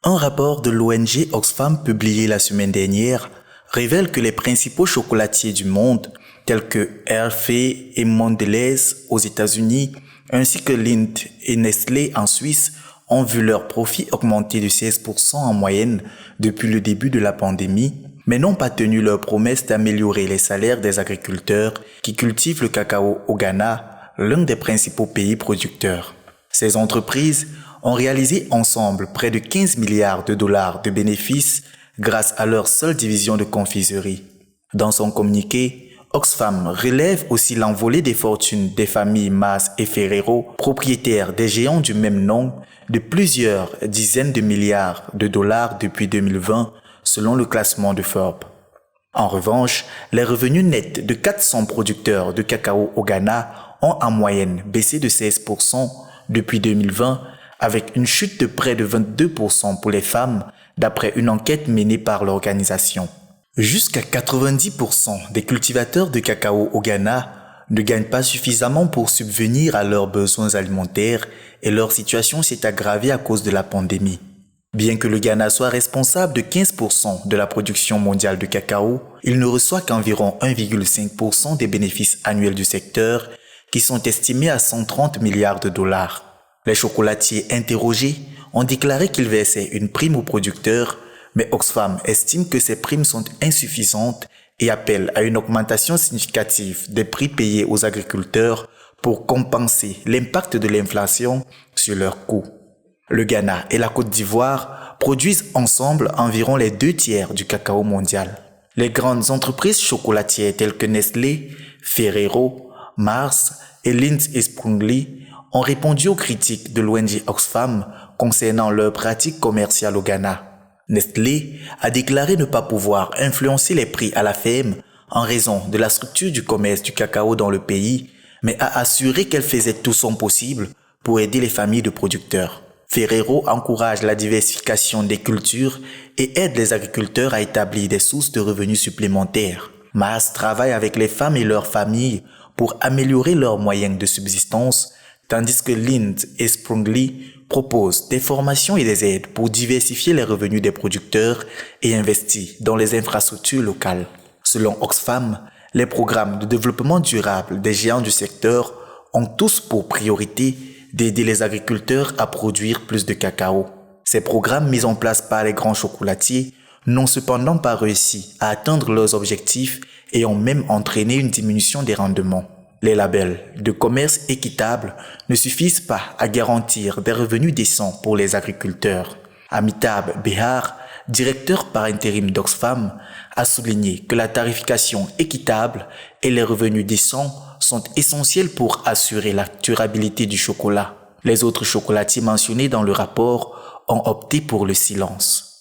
Un rapport de l'ONG Oxfam publié la semaine dernière révèle que les principaux chocolatiers du monde, tels que Hershey et Mondelez aux États-Unis, ainsi que Lindt et Nestlé en Suisse, ont vu leurs profits augmenter de 16% en moyenne depuis le début de la pandémie, mais n'ont pas tenu leur promesse d'améliorer les salaires des agriculteurs qui cultivent le cacao au Ghana, l'un des principaux pays producteurs. Ces entreprises ont réalisé ensemble près de 15 milliards de dollars de bénéfices grâce à leur seule division de confiserie. Dans son communiqué, Oxfam relève aussi l'envolée des fortunes des familles Mars et Ferrero, propriétaires des géants du même nom, de plusieurs dizaines de milliards de dollars depuis 2020, selon le classement de Forbes. En revanche, les revenus nets de 400 producteurs de cacao au Ghana ont en moyenne baissé de 16% depuis 2020, avec une chute de près de 22% pour les femmes, d'après une enquête menée par l'organisation. Jusqu'à 90% des cultivateurs de cacao au Ghana ne gagnent pas suffisamment pour subvenir à leurs besoins alimentaires et leur situation s'est aggravée à cause de la pandémie. Bien que le Ghana soit responsable de 15% de la production mondiale de cacao, il ne reçoit qu'environ 1,5% des bénéfices annuels du secteur, qui sont estimés à 130 milliards de dollars. Les chocolatiers interrogés ont déclaré qu'ils versaient une prime aux producteurs, mais Oxfam estime que ces primes sont insuffisantes et appelle à une augmentation significative des prix payés aux agriculteurs pour compenser l'impact de l'inflation sur leurs coûts. Le Ghana et la Côte d'Ivoire produisent ensemble environ les 2/3 du cacao mondial. Les grandes entreprises chocolatières telles que Nestlé, Ferrero, Mars et Lindt & Sprüngli ont répondu aux critiques de l'ONG Oxfam concernant leurs pratiques commerciales au Ghana. Nestlé a déclaré ne pas pouvoir influencer les prix à la ferme en raison de la structure du commerce du cacao dans le pays, mais a assuré qu'elle faisait tout son possible pour aider les familles de producteurs. Ferrero encourage la diversification des cultures et aide les agriculteurs à établir des sources de revenus supplémentaires. Mars travaille avec les femmes et leurs familles pour améliorer leurs moyens de subsistance, tandis que Lindt & Sprüngli proposent des formations et des aides pour diversifier les revenus des producteurs et investir dans les infrastructures locales. Selon Oxfam, les programmes de développement durable des géants du secteur ont tous pour priorité d'aider les agriculteurs à produire plus de cacao. Ces programmes mis en place par les grands chocolatiers n'ont cependant pas réussi à atteindre leurs objectifs et ont même entraîné une diminution des rendements. Les labels de commerce équitable ne suffisent pas à garantir des revenus décents pour les agriculteurs. Amitabh Behar, directeur par intérim d'Oxfam, a souligné que la tarification équitable et les revenus décents sont essentiels pour assurer la durabilité du chocolat. Les autres chocolatiers mentionnés dans le rapport ont opté pour le silence.